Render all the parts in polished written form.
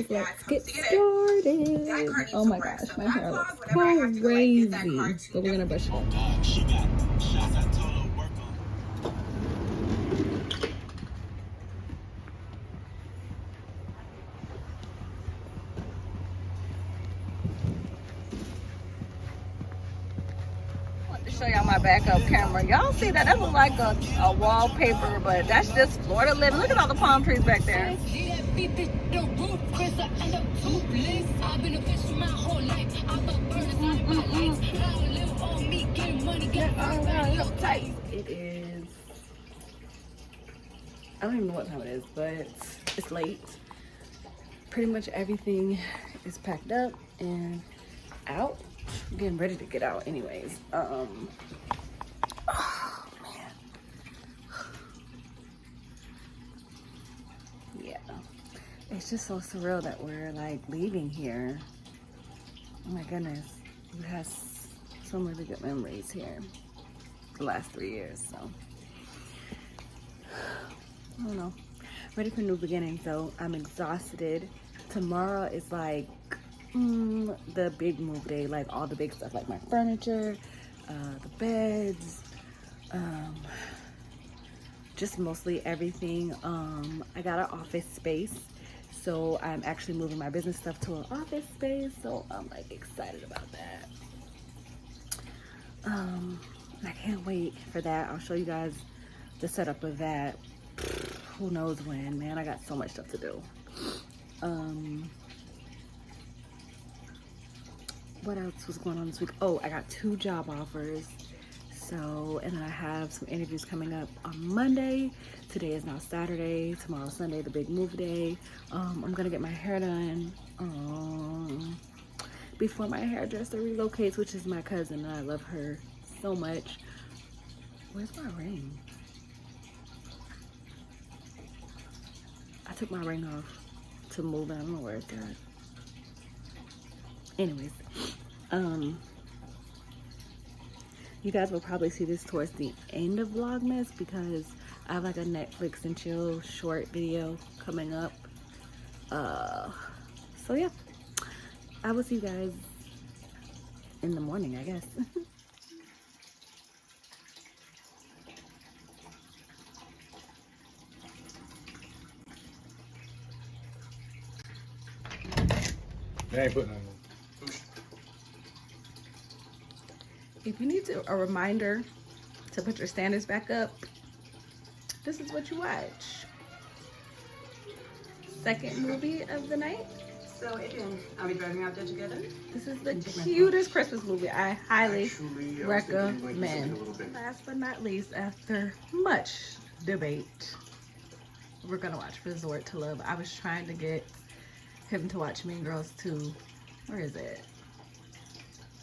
guys, let's get started. Oh my gosh, my hair looks crazy. But we're gonna brush it up. Show y'all my backup camera. Y'all see that? That looks like a wallpaper, but that's just Florida living. Look at all the palm trees back there. It is, I don't even know what time it is, but it's late. Pretty much everything is packed up and out. I'm getting ready to get out anyways. Oh man. Yeah. It's just so surreal that we're like leaving here. Oh my goodness. We had some really good memories here the last 3 years, so I don't know. Ready for new beginnings though. I'm exhausted. Tomorrow is like the big move day, like all the big stuff, like my furniture, the beds, just mostly everything. I got an office space, so I'm actually moving my business stuff to an office space, so I'm like excited about that. I can't wait for that. I'll show you guys the setup of that. Who knows when, man. I got so much stuff to do. What else was going on this week? Oh, I got 2 job offers. So, and then I have some interviews coming up on Monday. Today is now Saturday. Tomorrow Sunday, the big move day. I'm gonna get my hair done before my hairdresser relocates, which is my cousin, and I love her so much. Where's my ring? I took my ring off to move it. I don't know where it's at. Anyways, you guys will probably see this towards the end of Vlogmas because I have like a Netflix and chill short video coming up. So yeah, I will see you guys in the morning, I guess. They ain't putting on. If you need a reminder to put your standards back up, this is what you watch. Second movie of the night. So, Adrian, are we driving out there together? This is the cutest Christmas movie. I highly recommend. Last but not least, after much debate, we're gonna watch Resort to Love. I was trying to get him to watch Mean Girls 2. Where is it?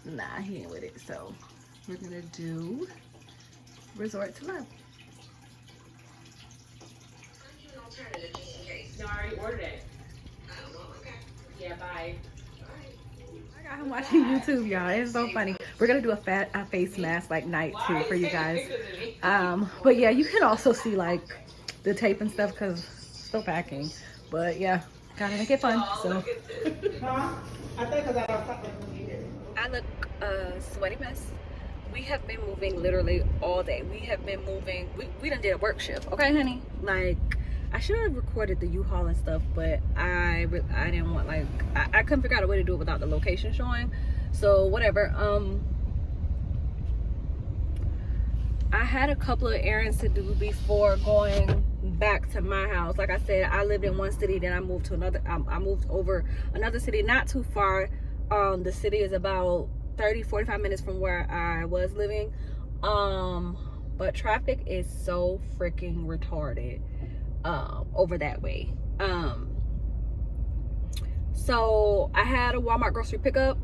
Nah, he ain't with it. So we're gonna do Resort to Love. No, I already ordered it. Okay. Yeah, bye. I got him watching YouTube, y'all. It's so funny. We're gonna do a face mask like night too for you guys. But yeah, you can also see like the tape and stuff because still packing. But yeah, gotta make it fun. So I look a sweaty mess. We have been moving literally all day. We have been moving. We done did a work shift, okay, honey? Like, I should have recorded the U-Haul and stuff, but I didn't want, like, I couldn't figure out a way to do it without the location showing. So whatever. I had a couple of errands to do before going back to my house. Like I said, I lived in one city, then I moved to another. I moved over another city, not too far. The city is about 30-45 minutes from where I was living. But traffic is so freaking retarded over that way. So I had a Walmart grocery pickup.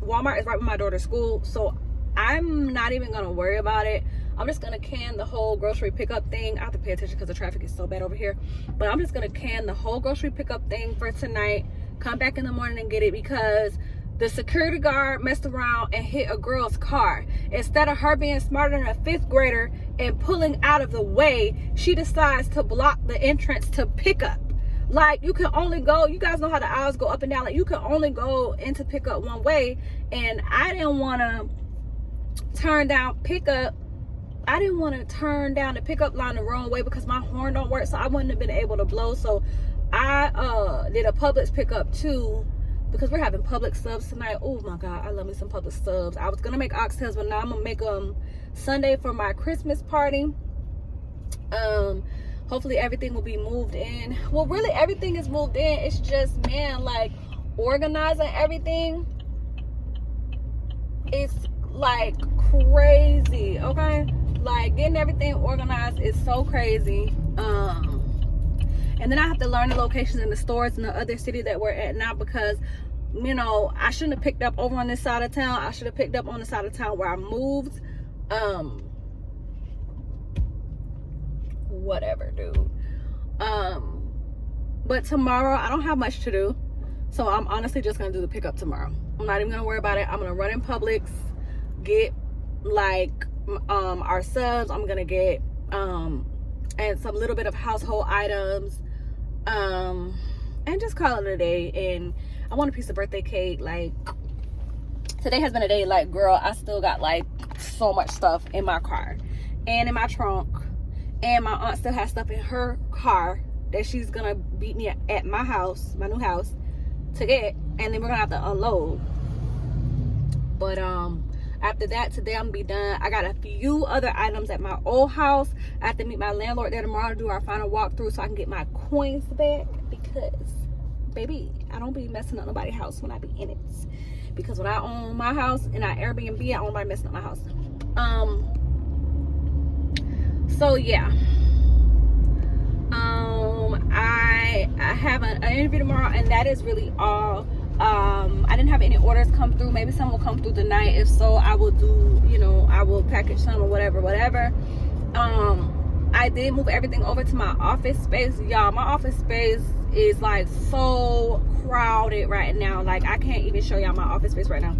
Walmart is right by my daughter's school, so I'm not even gonna worry about it. I'm just gonna can the whole grocery pickup thing. I have to pay attention because the traffic is so bad over here, but I'm just gonna can the whole grocery pickup thing for tonight, come back in the morning and get it, because the security guard messed around and hit a girl's car. Instead of her being smarter than a 5th grader and pulling out of the way, she decides to block the entrance to pickup. Like, you can only go, you guys know how the aisles go up and down. Like, you can only go into pickup one way. And I didn't want to turn down pickup. I didn't want to turn down the pickup line the wrong way because my horn don't work. So I wouldn't have been able to blow. So I did a Publix pickup too, because we're having Publix subs tonight. Oh my God, I love me some Publix subs. I was going to make oxtails, but now I'm going to make them Sunday for my Christmas party. Hopefully everything will be moved in. Well, really everything is moved in. It's just, man, like organizing everything. It's like crazy, okay? Like getting everything organized is so crazy. And then I have to learn the locations in the stores in the other city that we're at now, because, you know, I shouldn't have picked up over on this side of town. I should have picked up on the side of town where I moved. Whatever, dude. But tomorrow I don't have much to do, so I'm honestly just gonna do the pickup tomorrow. I'm not even gonna worry about it. I'm gonna run in Publix, get like our subs. I'm gonna get and some little bit of household items, and just call it a day. And I want a piece of birthday cake. Like, today has been a day, like, girl, I still got like so much stuff in my car and in my trunk. And my aunt still has stuff in her car that she's gonna beat me at my house, my new house, to get. And then we're gonna have to unload. But after that, today I'm gonna be done. I got a few other items at my old house. I have to meet my landlord there tomorrow to do our final walkthrough so I can get my coins back. Because, baby, I don't be messing up nobody's house when I be in it. Because when I own my house and I Airbnb, I don't nobody messing up my house. So yeah, I have an interview tomorrow, and that is really all. I didn't have any orders come through. Maybe some will come through tonight. If so, I will do, you know, I will package some or whatever. I did move everything over to my office space. Y'all, my office space is like so crowded right now. Like, I can't even show y'all my office space right now,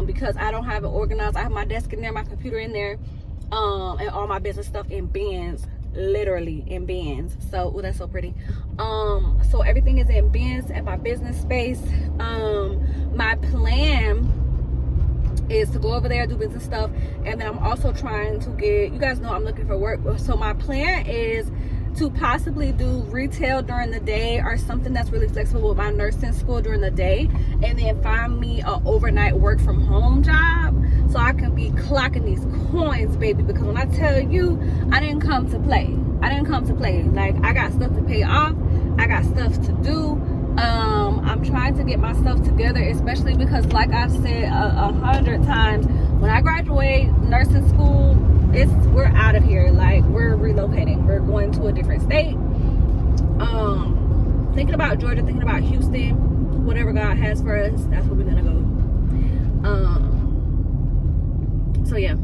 because I don't have it organized. I have my desk in there, my computer in there, and all my business stuff in bins, literally in bins. So, oh, that's so pretty. So everything is in bins at my business space. My plan is to go over there, do business stuff, and then I'm also trying to get, you guys know I'm looking for work, so my plan is to possibly do retail during the day, or something that's really flexible with my nursing school during the day, and then find me a overnight work from home job so I can be clocking these coins, baby. Because when I tell you, I didn't come to play. Like, I got stuff to pay off, I got stuff to do. I'm trying to get my stuff together, especially because, like I've said 100 times, when I graduate nursing school, we're out of here. Like, we're relocating, we're going to a different state. Thinking about Georgia, thinking about Houston, whatever God has for us, that's where we're gonna go. So yeah,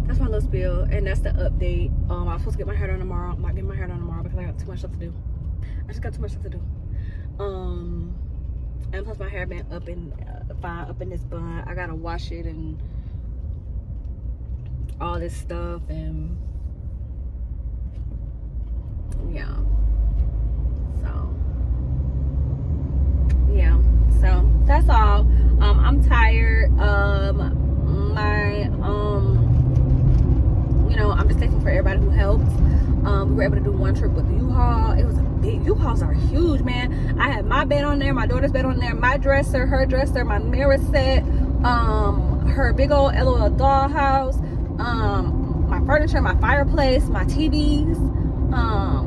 that's my little spiel, and that's the update. I'm supposed to get my hair done tomorrow. I'm not getting my hair done tomorrow because I got too much stuff to do. I just got too much stuff to do. And plus my hair been up in fine up in this bun. I gotta wash it and all this stuff, and yeah. So that's all. I'm tired. You know, I'm just thankful for everybody who helped. We were able to do one trip with the U-Haul. It was a big, U-Hauls are huge, man. I had my bed on there, my daughter's bed on there, my dresser, her dresser, my mirror set, her big old LOL dollhouse, my furniture, my fireplace, my TVs.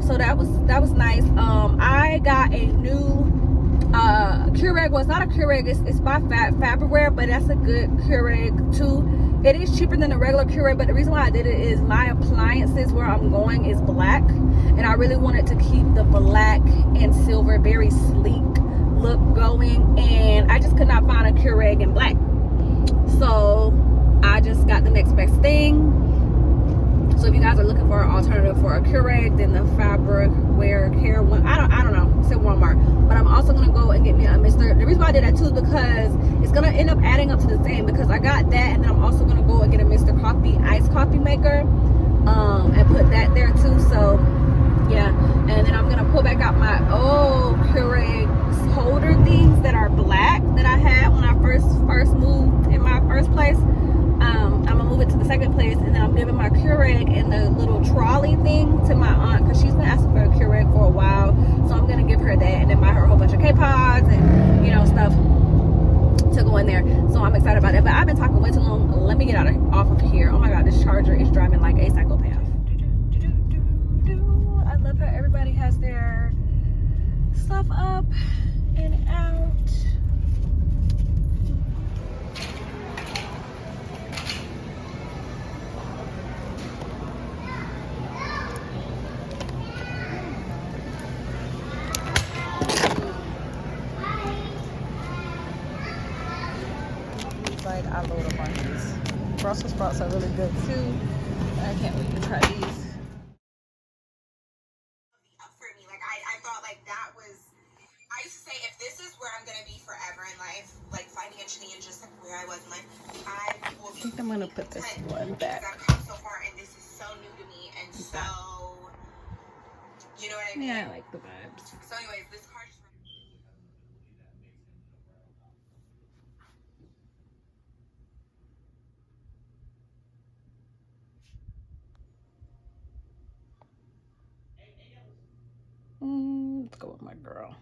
So that was nice. I got a new Keurig. Well, it's not a Keurig, it's by Fabriwear, but that's a good Keurig too. It is cheaper than a regular Keurig, but the reason why I did it is my appliances where I'm going is black, and I really wanted to keep the black and silver very sleek look going, and I just could not find a Keurig in black, so I just got the next best thing. So if you guys are looking for an alternative for a Keurig, then the Fabriwear Care one, I don't know, it's in Walmart. But I'm also gonna go and get me a Mr. The reason why I did that too is because it's gonna end up adding up to the same, because I got that, and then I'm also gonna go and get a Mr. Coffee iced coffee maker, and put that there too. So yeah, and then I'm gonna pull back out out my old Keurig holder things that are black that I had when I first moved in my first place. I'm gonna move it to the second place, and then I'm giving my Keurig and the little trolley thing to my aunt because she's been asking for a Keurig for a while. So I'm gonna give her that and then buy her a whole bunch of K-Pods and, you know, stuff to go in there. So I'm excited about that. But I've been talking way too long. Let me get off of here. Oh my god, this charger is driving like a psychopath. I love how everybody has their stuff up and out. Like, I load up on these. Brussels sprouts are really good too. I can't wait to try these. For me, like I thought like that was, I used to say if this is where I'm gonna be forever in life, like finding a change just like where I was in life, I will be. I think I'm gonna put this one back. I've come so far and this is so new to me and so, you know what I mean? Yeah, I like the vibes. So anyways, this car just. Let's go with my girl.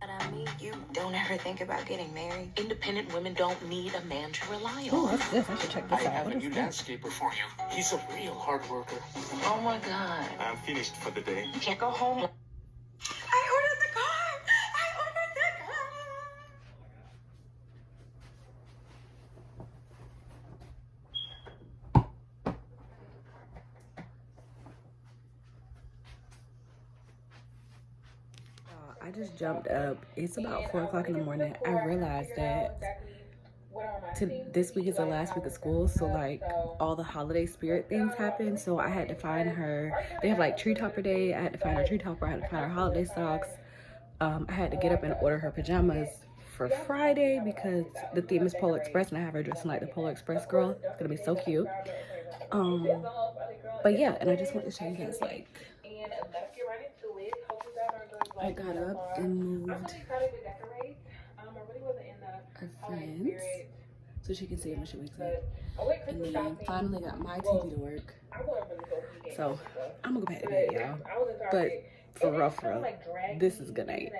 I mean, you don't ever think about getting married. Independent women don't need a man to rely Oh, on. what's this? I should check this I out. have What a is new this? landscaper for you. He's a real hard worker. Oh my God. I'm finished for the day. Can't go home. I ordered the car. I ordered the car. I just jumped up. It's about 4 o'clock in the morning. I realized that this week is the last week of school, so like all the holiday spirit things happen. So I had to find her. They have like tree topper day. I had to find her tree topper. I had to find her holiday socks. I had to get up and order her pajamas for Friday because the theme is Polar Express, and I have her dressing like the Polar Express girl. It's gonna be so cute. But yeah, and I just want to show you guys, like, I got up and moved our friends so she can see it when she wakes up, and then finally got my TV to work. So I'm gonna go back to bed, y'all. But for real, this is good night.